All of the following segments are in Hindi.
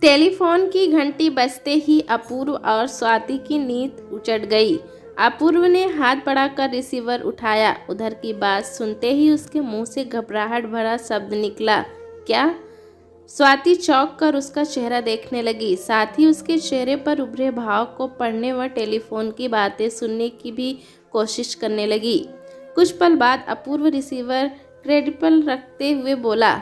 टेलीफोन की घंटी बजते ही अपूर्व और स्वाति की नींद उचट गई। अपूर्व ने हाथ बढ़ाकर रिसीवर उठाया। उधर की बात सुनते ही उसके मुंह से घबराहट भरा शब्द निकला, क्या? स्वाति चौंक कर उसका चेहरा देखने लगी, साथ ही उसके चेहरे पर उभरे भाव को पढ़ने व टेलीफोन की बातें सुनने की भी कोशिश करने लगी। कुछ पल बाद अपूर्व रिसीवर क्रेडिबल रखते हुए बोला,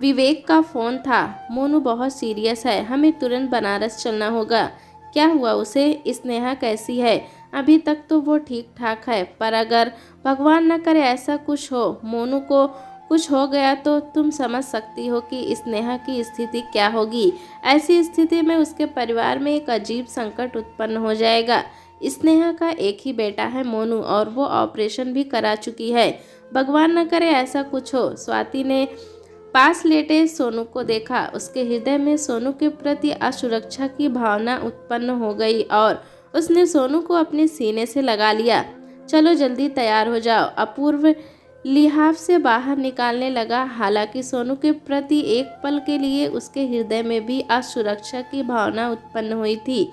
विवेक का फ़ोन था। मोनू बहुत सीरियस है, हमें तुरंत बनारस चलना होगा। क्या हुआ उसे? स्नेहा कैसी है? अभी तक तो वो ठीक ठाक है, पर अगर भगवान न करे ऐसा कुछ हो, मोनू को कुछ हो गया तो तुम समझ सकती हो कि स्नेहा की स्थिति क्या होगी। ऐसी स्थिति में उसके परिवार में एक अजीब संकट उत्पन्न हो जाएगा। स्नेहा का एक ही बेटा है मोनू, और वो ऑपरेशन भी करा चुकी है। भगवान न करे ऐसा कुछ हो। स्वाति ने पास लेटे सोनू को देखा। उसके हृदय में सोनू के प्रति असुरक्षा की भावना उत्पन्न हो गई और उसने सोनू को अपने सीने से लगा लिया। चलो जल्दी तैयार हो जाओ। अपूर्व लिहाफ से बाहर निकालने लगा। हालांकि सोनू के प्रति एक पल के लिए उसके हृदय में भी असुरक्षा की भावना उत्पन्न हुई थी,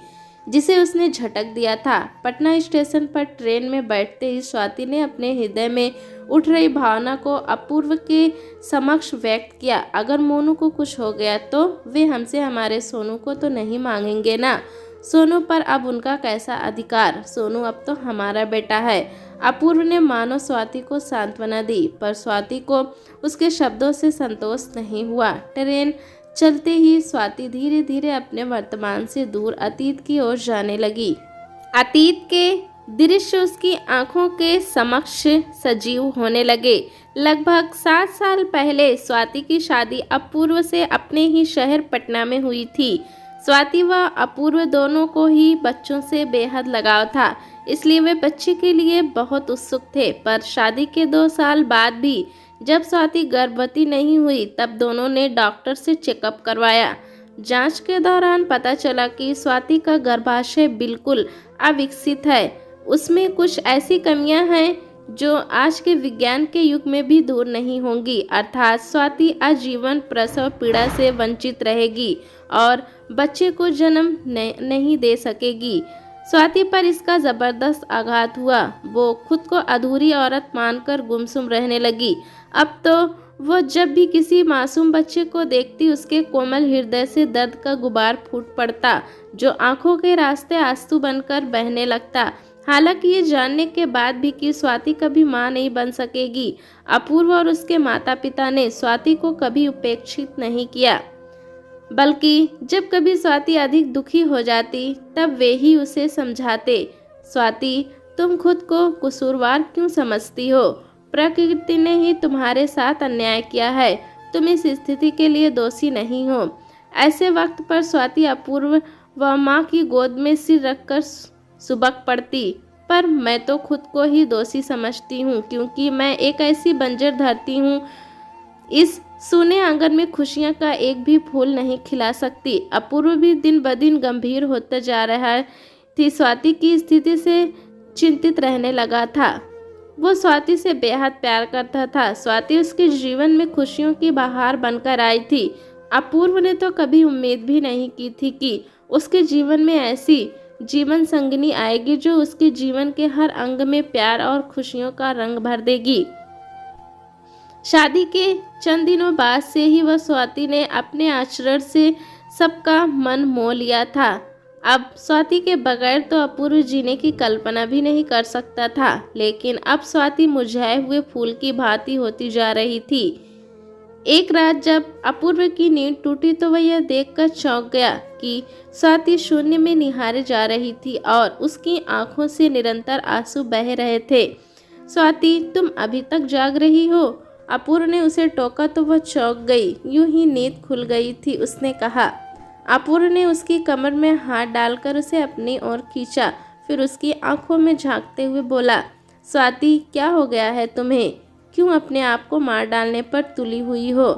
जिसे उसने झटक दिया था। पटना स्टेशन पर ट्रेन में बैठते ही स्वाति ने अपने हृदय में उठ रही भावना को अपूर्व के समक्ष व्यक्त किया। अगर मोनू को कुछ हो गया तो वे हमसे हमारे सोनू को तो नहीं मांगेंगे ना। सोनू पर अब उनका कैसा अधिकार? सोनू अब तो हमारा बेटा है। अपूर्व ने मानो स्वाति को सांत्वना दी, पर स्वाति को उसके शब्दों से संतोष नहीं हुआ। ट्रेन चलते ही स्वाति धीरे धीरे अपने वर्तमान से दूर अतीत की ओर जाने लगी। अतीत के दृश्य उसकी आंखों के समक्ष सजीव होने लगे। लगभग 7 साल पहले स्वाति की शादी अपूर्व से अपने ही शहर पटना में हुई थी। स्वाति व अपूर्व दोनों को ही बच्चों से बेहद लगाव था, इसलिए वे बच्चे के लिए बहुत उत्सुक थे। पर शादी के 2 साल बाद भी जब स्वाति गर्भवती नहीं हुई, तब दोनों ने डॉक्टर से चेकअप करवाया। जांच के दौरान पता चला कि स्वाति का गर्भाशय बिल्कुल अविकसित है। उसमें कुछ ऐसी कमियां हैं जो आज के विज्ञान के युग में भी दूर नहीं होंगी, अर्थात स्वाति आजीवन प्रसव पीड़ा से वंचित रहेगी और बच्चे को जन्म नहीं दे सकेगी। स्वाति पर इसका जबरदस्त आघात हुआ। वो खुद को अधूरी औरत मानकर गुमसुम रहने लगी। अब तो वो जब भी किसी मासूम बच्चे को देखती, उसके कोमल हृदय से दर्द का गुबार फूट पड़ता, जो आंखों के रास्ते आंसू बनकर बहने लगता। हालांकि ये जानने के बाद भी कि स्वाति कभी मां नहीं बन सकेगी, अपूर्व और उसके माता पिता ने स्वाति को कभी उपेक्षित नहीं किया, बल्कि जब कभी स्वाति अधिक दुखी हो जाती तब वे ही उसे समझाते, स्वाति तुम खुद को कसूरवार क्यों समझती हो? प्रकृति ने ही तुम्हारे साथ अन्याय किया है, तुम इस स्थिति के लिए दोषी नहीं हो। ऐसे वक्त पर स्वाति अपूर्व व माँ की गोद में सिर रखकर सुबक पड़ती, पर मैं तो खुद को ही दोषी समझती हूँ, क्योंकि मैं एक ऐसी बंजर धरती हूँ, इस सूने आंगन में खुशियाँ का एक भी फूल नहीं खिला सकती। अपूर्व भी दिन ब दिन गंभीर होता जा रहा थी। स्वाति की स्थिति से चिंतित रहने लगा था। वो स्वाति से बेहद प्यार करता था। स्वाति उसके जीवन में खुशियों की बहार बनकर आई थी। अपूर्व ने तो कभी उम्मीद भी नहीं की थी कि उसके जीवन में ऐसी जीवन संगिनी आएगी जो उसके जीवन के हर अंग में प्यार और खुशियों का रंग भर देगी। शादी के चंद दिनों बाद से ही वह स्वाति ने अपने आचरण से सबका मन मोह लिया था। अब स्वाति के बगैर तो अपूर्व जीने की कल्पना भी नहीं कर सकता था। लेकिन अब स्वाति मुरझाए हुए फूल की भांति होती जा रही थी। एक रात जब अपूर्व की नींद टूटी तो वह यह देखकर चौंक गया कि स्वाति शून्य में निहारे जा रही थी और उसकी आंखों से निरंतर आंसू बह रहे थे। स्वाति तुम अभी तक जाग रही हो? अपूर्व ने उसे टोका तो वह चौंक गई। यूं ही नींद खुल गई थी, उसने कहा। अपूर्व ने उसकी कमर में हाथ डालकर उसे अपनी ओर खींचा, फिर उसकी आंखों में झांकते हुए बोला, स्वाति क्या हो गया है तुम्हें? क्यों अपने आप को मार डालने पर तुली हुई हो?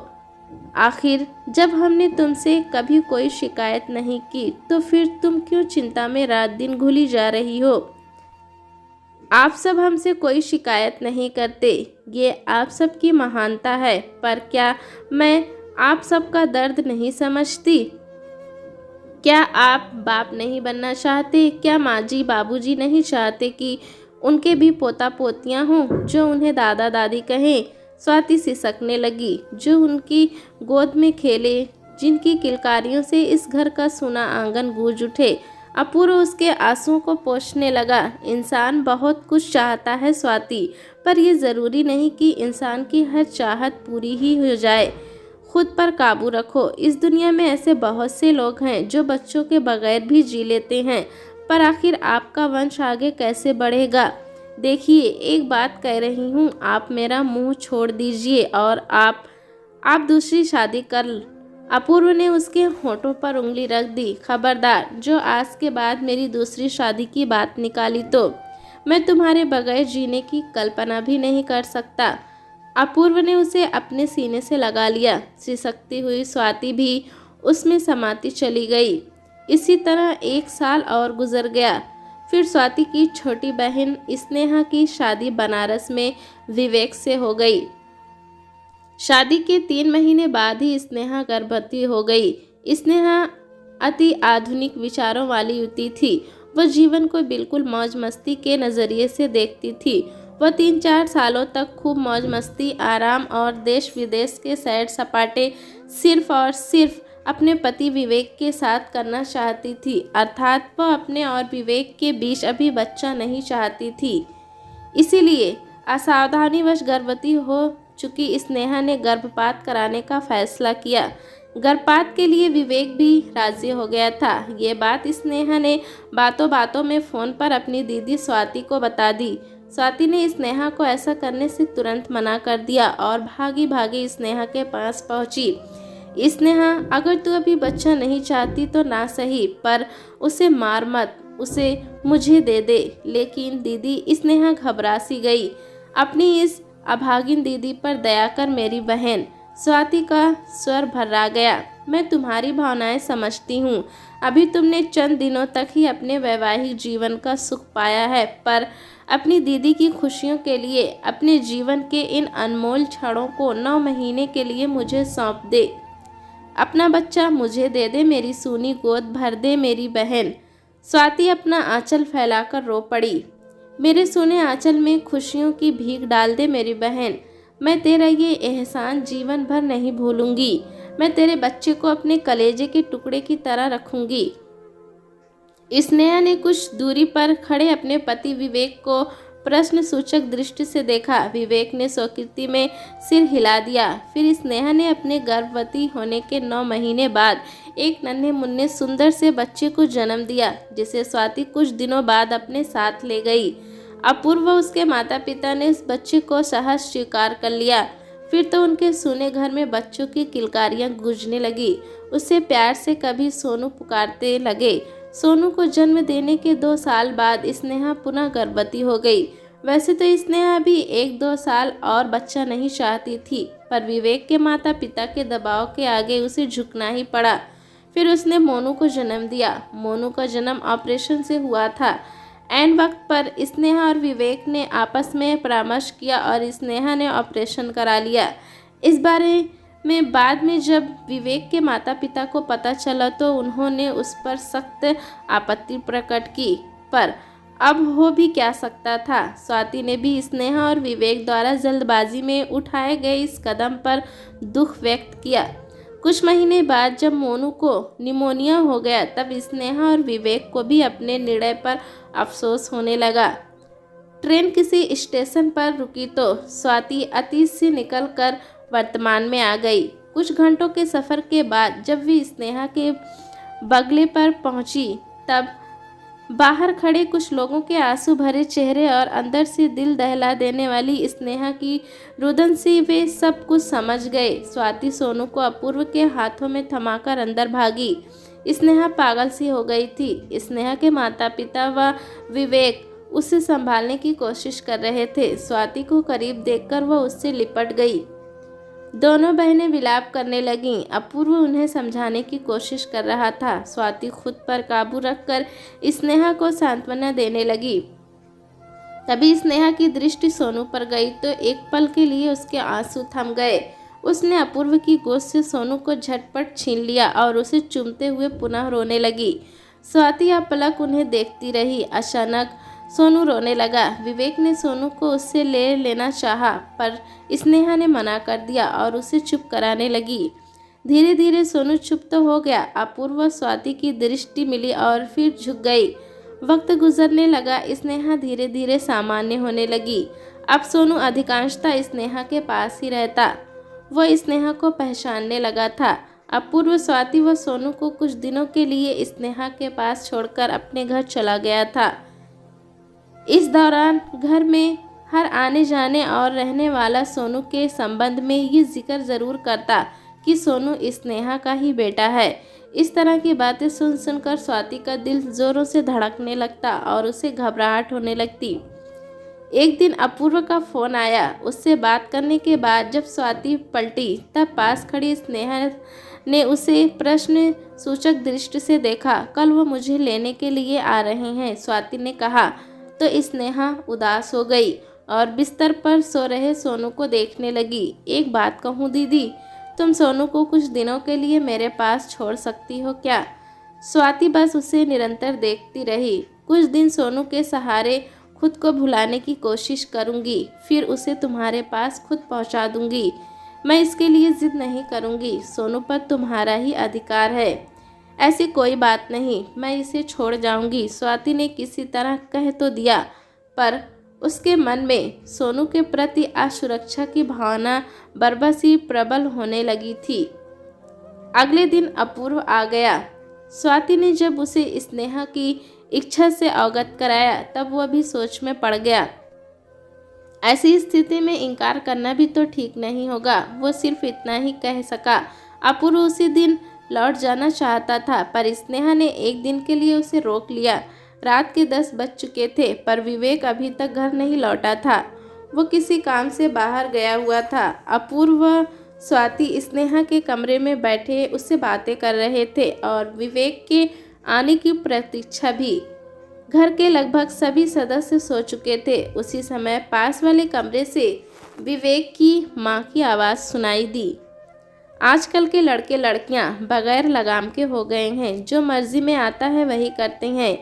आखिर जब हमने तुमसे कभी कोई शिकायत नहीं की तो फिर तुम क्यों चिंता में रात दिन घुली जा रही हो? आप सब हमसे कोई शिकायत नहीं करते, ये आप सब की महानता है, पर क्या मैं आप सबका दर्द नहीं समझती? क्या आप बाप नहीं बनना चाहते? क्या माँ जी बाबूजी नहीं चाहते कि उनके भी पोता पोतियाँ हों जो उन्हें दादा दादी कहें? स्वाति सिसकने लगी। जो उनकी गोद में खेले, जिनकी किलकारियों से इस घर का सूना आंगन गूंज उठे। अपूर्व उसके आंसुओं को पोंछने लगा। इंसान बहुत कुछ चाहता है स्वाति, पर यह ज़रूरी नहीं कि इंसान की हर चाहत पूरी ही हो जाए। खुद पर काबू रखो। इस दुनिया में ऐसे बहुत से लोग हैं जो बच्चों के बगैर भी जी लेते हैं, पर आखिर आपका वंश आगे कैसे बढ़ेगा? देखिए, एक बात कह रही हूँ, आप मेरा मुंह छोड़ दीजिए और आप दूसरी शादी कर। अपूर्व ने उसके होठों पर उंगली रख दी। खबरदार, जो आज के बाद मेरी दूसरी शादी की बात निकाली तो मैं तुम्हारे बगैर जीने की कल्पना भी नहीं कर सकता। अपूर्व ने उसे अपने सीने से लगा लिया। सिसकती हुई स्वाति भी उसमें समाती चली गई। इसी तरह 1 साल और गुजर गया। फिर स्वाति की छोटी बहन स्नेहा की शादी बनारस में विवेक से हो गई। शादी के 3 महीने बाद ही स्नेहा गर्भवती हो गई। स्नेहा अति आधुनिक विचारों वाली युवती थी। वह जीवन को बिल्कुल मौज मस्ती के नज़रिए से देखती थी। वह 3-4 सालों तक खूब मौज मस्ती, आराम और देश विदेश के सैर सपाटे सिर्फ और सिर्फ अपने पति विवेक के साथ करना चाहती थी। अर्थात वह अपने और विवेक के बीच अभी बच्चा नहीं चाहती थी। इसीलिए असावधानीवश गर्भवती हो चुकी स्नेहा ने गर्भपात कराने का फैसला किया। गर्भपात के लिए विवेक भी राजी हो गया था। ये बात स्नेहा ने बातों बातों में फ़ोन पर अपनी दीदी स्वाति को बता दी। स्वाति ने स्नेहा को ऐसा करने से तुरंत मना कर दिया और भागी भागी स्नेहा के पास पहुंची। स्नेहा, अगर तू अभी बच्चा नहीं चाहती तो ना सही, पर उसे मार मत, उसे मुझे दे दे। लेकिन दीदी, स्नेहा घबरा सी गई। अपनी इस अभागिन दीदी पर दया कर मेरी बहन। स्वाति का स्वर भर्रा गया। मैं तुम्हारी भावनाएं समझती हूँ। अभी तुमने चंद दिनों तक ही अपने वैवाहिक जीवन का सुख पाया है, पर अपनी दीदी की खुशियों के लिए अपने जीवन के इन अनमोल क्षणों को 9 महीने के लिए मुझे सौंप दे। अपना बच्चा मुझे दे दे, मेरी सूनी गोद भर दे मेरी बहन। स्वाति अपना आंचल फैलाकर रो पड़ी। मेरे सोने आंचल में खुशियों की भीख डाल दे मेरी बहन। मैं तेरा ये एहसान जीवन भर नहीं भूलूंगी। मैं तेरे बच्चे को अपने कलेजे के टुकड़े की तरह रखूंगी। स्नेहा ने कुछ दूरी पर खड़े अपने पति विवेक को प्रश्न सूचक दृष्टि से देखा। विवेक ने स्वीकृति में सिर हिला दिया। फिर स्नेहा ने अपने गर्भवती होने के 9 महीने बाद एक नन्हे मुन्ने सुंदर से बच्चे को जन्म दिया, जिसे स्वाति कुछ दिनों बाद अपने साथ ले गई। अपूर्व उसके माता पिता ने इस बच्चे को सहज स्वीकार कर लिया। फिर तो उनके सूने घर में बच्चों की किलकारियां गूंजने लगी। उससे प्यार से कभी सोनू पुकारते लगे। सोनू को जन्म देने के 2 साल बाद स्नेहा पुनः गर्भवती हो गई। वैसे तो स्नेहा भी 1-2 साल और बच्चा नहीं चाहती थी, पर विवेक के माता पिता के दबाव के आगे उसे झुकना ही पड़ा। फिर उसने मोनू को जन्म दिया। मोनू का जन्म ऑपरेशन से हुआ था। ऐन वक्त पर स्नेहा और विवेक ने आपस में परामर्श किया और स्नेहा ने ऑपरेशन करा लिया। इस बारे में बाद में जब विवेक के माता पिता को पता चला तो उन्होंने उस पर सख्त आपत्ति प्रकट की, पर अब हो भी क्या सकता था। स्वाति ने भी स्नेहा और विवेक द्वारा जल्दबाजी में उठाए गए इस कदम पर दुख व्यक्त किया। कुछ महीने बाद जब मोनू को निमोनिया हो गया, तब स्नेहा और विवेक को भी अपने निर्णय पर अफसोस होने लगा। ट्रेन किसी स्टेशन पर रुकी तो स्वाति अतीत से निकलकर वर्तमान में आ गई। कुछ घंटों के सफ़र के बाद जब वे स्नेहा के बगले पर पहुंची, तब बाहर खड़े कुछ लोगों के आंसू भरे चेहरे और अंदर से दिल दहला देने वाली स्नेहा की रुदन से वे सब कुछ समझ गए। स्वाति सोनू को अपूर्व के हाथों में थमाकर अंदर भागी। स्नेहा पागल सी हो गई थी। स्नेहा के माता पिता व विवेक उसे संभालने की कोशिश कर रहे थे। स्वाति को करीब देखकर वह उससे लिपट गई। दोनों बहनें विलाप करने लगीं। अपूर्व उन्हें समझाने की कोशिश कर रहा था। स्वाति खुद पर काबू रखकर स्नेहा को सांत्वना देने लगी। तभी स्नेहा की दृष्टि सोनू पर गई तो एक पल के लिए उसके आंसू थम गए उसने अपूर्व की गोद से सोनू को झटपट छीन लिया और उसे चूमते हुए पुनः रोने लगी। स्वाति अपलक उन्हें देखती रही। अचानक सोनू रोने लगा। विवेक ने सोनू को उससे ले लेना चाहा, पर स्नेहा ने मना कर दिया और उसे चुप कराने लगी। धीरे धीरे सोनू चुप तो हो गया। अपूर्व स्वाति की दृष्टि मिली और फिर झुक गई। वक्त गुजरने लगा। स्नेहा धीरे धीरे सामान्य होने लगी। अब सोनू अधिकांशतः स्नेहा के पास ही रहता। वह स्नेहा को पहचानने लगा था। अपूर्व स्वाति व सोनू को कुछ दिनों के लिए स्नेहा के पास छोड़कर अपने घर चला गया था। इस दौरान घर में हर आने जाने और रहने वाला सोनू के संबंध में ये जिक्र जरूर करता कि सोनू स्नेहा का ही बेटा है। इस तरह की बातें सुन सुनकर स्वाति का दिल जोरों से धड़कने लगता और उसे घबराहट होने लगती। एक दिन अपूर्व का फोन आया। उससे बात करने के बाद जब स्वाति पलटी तब पास खड़ी स्नेहा ने उसे प्रश्न सूचक दृष्टि से देखा। कल वो मुझे लेने के लिए आ रहे हैं, स्वाति ने कहा तो स्नेहा उदास हो गई और बिस्तर पर सो रहे सोनू को देखने लगी। एक बात कहूँ दीदी, तुम सोनू को कुछ दिनों के लिए मेरे पास छोड़ सकती हो क्या? स्वाति बस उसे निरंतर देखती रही। कुछ दिन सोनू के सहारे खुद को भुलाने की कोशिश करूंगी, फिर उसे तुम्हारे पास खुद पहुंचा दूंगी। मैं इसके लिए जिद नहीं करूंगी। सोनू पर तुम्हारा ही अधिकार है। ऐसी कोई बात नहीं, मैं इसे छोड़ जाऊंगी, स्वाति ने किसी तरह कह तो दिया, पर उसके मन में सोनू के प्रति असुरक्षा की भावना बरबसी प्रबल होने लगी थी। अगले दिन अपूर्व आ गया। स्वाति ने जब उसे स्नेहा की इच्छा से अवगत कराया तब वह भी सोच में पड़ गया। ऐसी स्थिति में इनकार करना भी तो ठीक नहीं होगा। वो सिर्फ इतना ही कह सका। अपूर्व उसी दिन लौट जाना चाहता था, पर स्नेहा ने एक दिन के लिए उसे रोक लिया। रात के 10 बज चुके थे, पर विवेक अभी तक घर नहीं लौटा था। वो किसी काम से बाहर गया हुआ था। अपूर्व स्वाति स्नेहा के कमरे में बैठे उससे बातें कर रहे थे और विवेक के आने की प्रतीक्षा भी। घर के लगभग सभी सदस्य सो चुके थे। उसी समय पास वाले कमरे से विवेक की माँ की आवाज़ सुनाई दी। आजकल के लड़के लड़कियां बगैर लगाम के हो गए हैं। जो मर्जी में आता है वही करते हैं।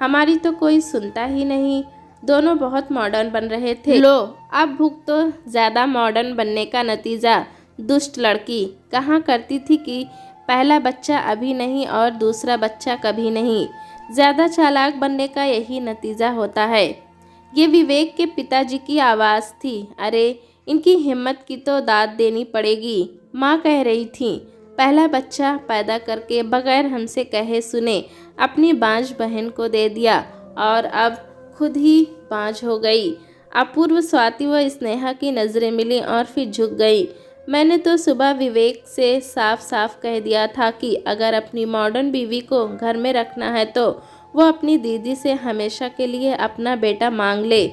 हमारी तो कोई सुनता ही नहीं। दोनों बहुत मॉडर्न बन रहे थे। लो अब भूख तो ज़्यादा मॉडर्न बनने का नतीजा। दुष्ट लड़की कहाँ करती थी कि पहला बच्चा अभी नहीं और दूसरा बच्चा कभी नहीं। ज़्यादा चालाक बनने का यही नतीजा होता है। ये विवेक के पिताजी की आवाज़ थी। अरे इनकी हिम्मत की तो दाद देनी पड़ेगी। माँ कह रही थी पहला बच्चा पैदा करके बगैर हमसे कहे सुने अपनी बांझ बहन को दे दिया और अब खुद ही बांझ हो गई। अपूर्व स्वाति व स्नेहा की नज़रें मिली और फिर झुक गई। मैंने तो सुबह विवेक से साफ साफ कह दिया था कि अगर अपनी मॉडर्न बीवी को घर में रखना है तो वो अपनी दीदी से हमेशा के लिए अपना बेटा मांग ले,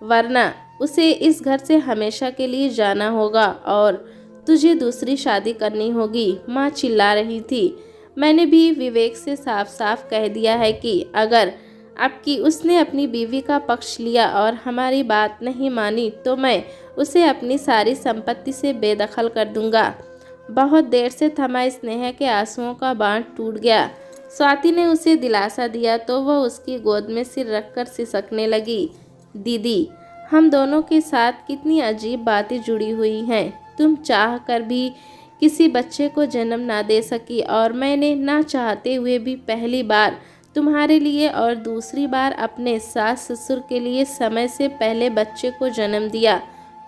वरना उसे इस घर से हमेशा के लिए जाना होगा और तुझे दूसरी शादी करनी होगी। माँ चिल्ला रही थी। मैंने भी विवेक से साफ साफ कह दिया है कि अगर आपकी उसने अपनी बीवी का पक्ष लिया और हमारी बात नहीं मानी तो मैं उसे अपनी सारी संपत्ति से बेदखल कर दूंगा। बहुत देर से थमा स्नेहा के आंसुओं का बांध टूट गया। स्वाति ने उसे दिलासा दिया तो वह उसकी गोद में सिर रखकर सिसकने लगी। दीदी, हम दोनों के साथ कितनी अजीब बातें जुड़ी हुई हैं। तुम चाह कर भी किसी बच्चे को जन्म ना दे सकी और मैंने ना चाहते हुए भी पहली बार तुम्हारे लिए और दूसरी बार अपने सास ससुर के लिए समय से पहले बच्चे को जन्म दिया,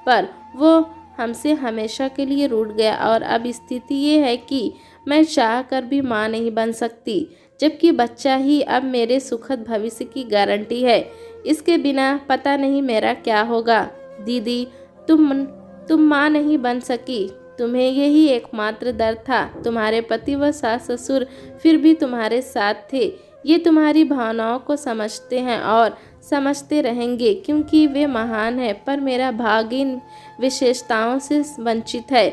पर वो हमसे हमेशा के लिए रूठ गया और अब स्थिति ये है कि मैं चाह कर भी माँ नहीं बन सकती, जबकि बच्चा ही अब मेरे सुखद भविष्य की गारंटी है। इसके बिना पता नहीं मेरा क्या होगा। दीदी, तुम माँ नहीं बन सकी। तुम्हें यही एकमात्र दर्द था। तुम्हारे पति व सास ससुर फिर भी तुम्हारे साथ थे। ये तुम्हारी भावनाओं को समझते हैं और समझते रहेंगे क्योंकि वे महान हैं, पर मेरा भाग्य इन विशेषताओं से वंचित है।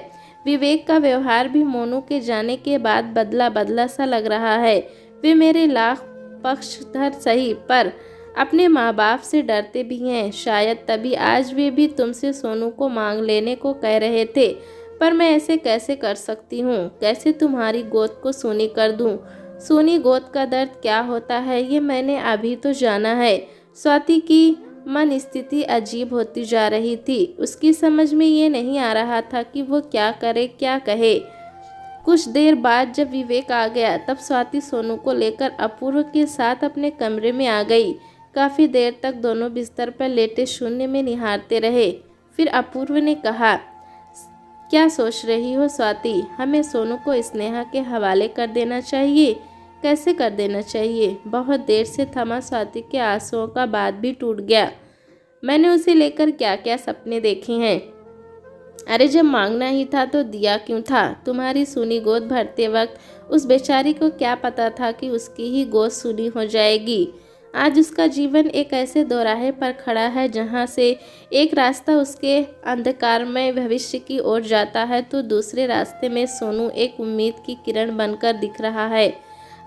विवेक का व्यवहार भी मोनू के जाने के बाद बदला बदला सा लग रहा है। वे मेरे लाख पक्षधर सही, पर अपने माँ बाप से डरते भी हैं। शायद तभी आज वे भी तुमसे सोनू को मांग लेने को कह रहे थे, पर मैं ऐसे कैसे कर सकती हूँ? कैसे तुम्हारी गोद को सूनी कर दूँ? सूनी गोद का दर्द क्या होता है ये मैंने अभी तो जाना है। स्वाति की मन स्थिति अजीब होती जा रही थी। उसकी समझ में ये नहीं आ रहा था कि वो क्या करे क्या कहे। कुछ देर बाद जब विवेक आ गया तब स्वाति सोनू को लेकर अपूर्व के साथ अपने कमरे में आ गई। काफ़ी देर तक दोनों बिस्तर पर लेटे शून्य में निहारते रहे। फिर अपूर्व ने कहा, क्या सोच रही हो स्वाति? हमें सोनू को स्नेहा के हवाले कर देना चाहिए? कैसे कर देना चाहिए? बहुत देर से थमा स्वाति के आंसुओं का बात भी टूट गया। मैंने उसे लेकर क्या क्या सपने देखे हैं। अरे जब मांगना ही था तो दिया क्यों था? तुम्हारी सूनी गोद भरते वक्त उस बेचारी को क्या पता था कि उसकी ही गोद सूनी हो जाएगी। आज उसका जीवन एक ऐसे दोराहे पर खड़ा है जहां से एक रास्ता उसके अंधकारमय भविष्य की ओर जाता है तो दूसरे रास्ते में सोनू एक उम्मीद की किरण बनकर दिख रहा है।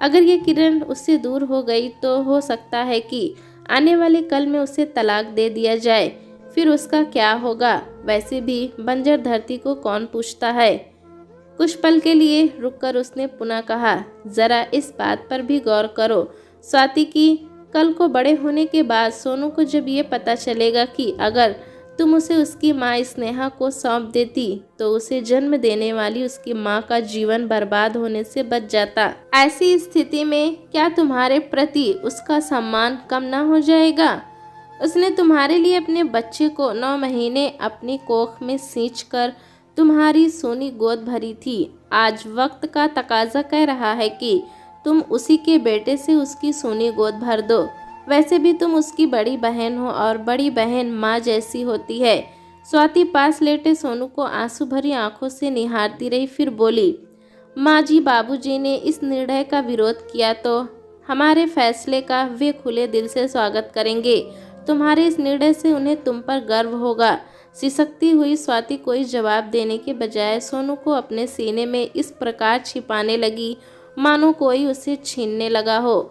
अगर ये किरण उससे दूर हो गई तो हो सकता है कि आने वाले कल में उसे तलाक दे दिया जाए। फिर उसका क्या होगा? वैसे भी बंजर धरती को कौन पूछता है। कुछ पल के लिए रुककर उसने पुनः कहा, जरा इस बात पर भी गौर करो स्वाति की कल को बड़े होने के बाद सोनू को जब ये पता चलेगा कि अगर तुम उसे उसकी माँ स्नेहा को सौंप देती तो उसे जन्म देने वाली उसकी माँ का जीवन बर्बाद होने से बच जाता। ऐसी स्थिति में क्या तुम्हारे प्रति उसका सम्मान कम ना हो जाएगा? उसने तुम्हारे लिए अपने बच्चे को 9 महीने अपनी कोख में सींचकर तुम्हारी सोनी गोद भरी थी। आज वक्त का तकाजा कह रहा है कि तुम उसी के बेटे से उसकी सोनी गोद भर दो। वैसे भी तुम उसकी बड़ी बहन हो और बड़ी बहन माँ जैसी होती है। स्वाति पास लेटे सोनू को आंसू भरी आंखों से निहारती रही। फिर बोली, माँ जी, बाबूजी ने इस निर्णय का विरोध किया तो हमारे फैसले का वे खुले दिल से स्वागत करेंगे। तुम्हारे इस निर्णय से उन्हें तुम पर गर्व होगा। सिसकती हुई स्वाति कोई जवाब देने के बजाय सोनू को अपने सीने में इस प्रकार छिपाने लगी मानो कोई उसे छीनने लगा हो।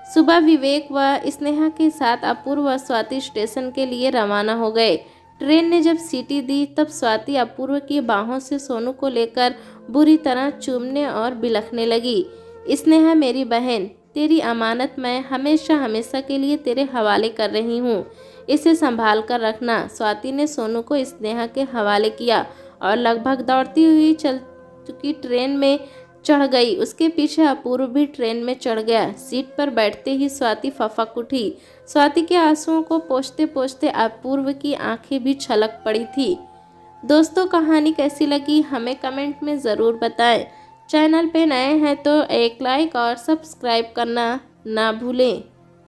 सुबह विवेक व स्नेहा के साथ अपूर्व व स्वाति स्टेशन के लिए रवाना हो गए। ट्रेन ने जब सीटी दी तब स्वाति अपूर्व की बाहों से सोनू को लेकर बुरी तरह चूमने और बिलखने लगी। स्नेहा मेरी बहन, तेरी अमानत मैं हमेशा हमेशा के लिए तेरे हवाले कर रही हूँ। इसे संभाल कर रखना। स्वाति ने सोनू को स्नेहा के हवाले किया और लगभग दौड़ती हुई चल चुकी ट्रेन में चढ़ गई। उसके पीछे अपूर्व भी ट्रेन में चढ़ गया। सीट पर बैठते ही स्वाति फफक उठी। स्वाति के आंसुओं को पोंछते पोंछते अपूर्व की आंखें भी छलक पड़ी थी। दोस्तों, कहानी कैसी लगी हमें कमेंट में ज़रूर बताएं। चैनल पे नए हैं तो एक लाइक और सब्सक्राइब करना ना भूलें।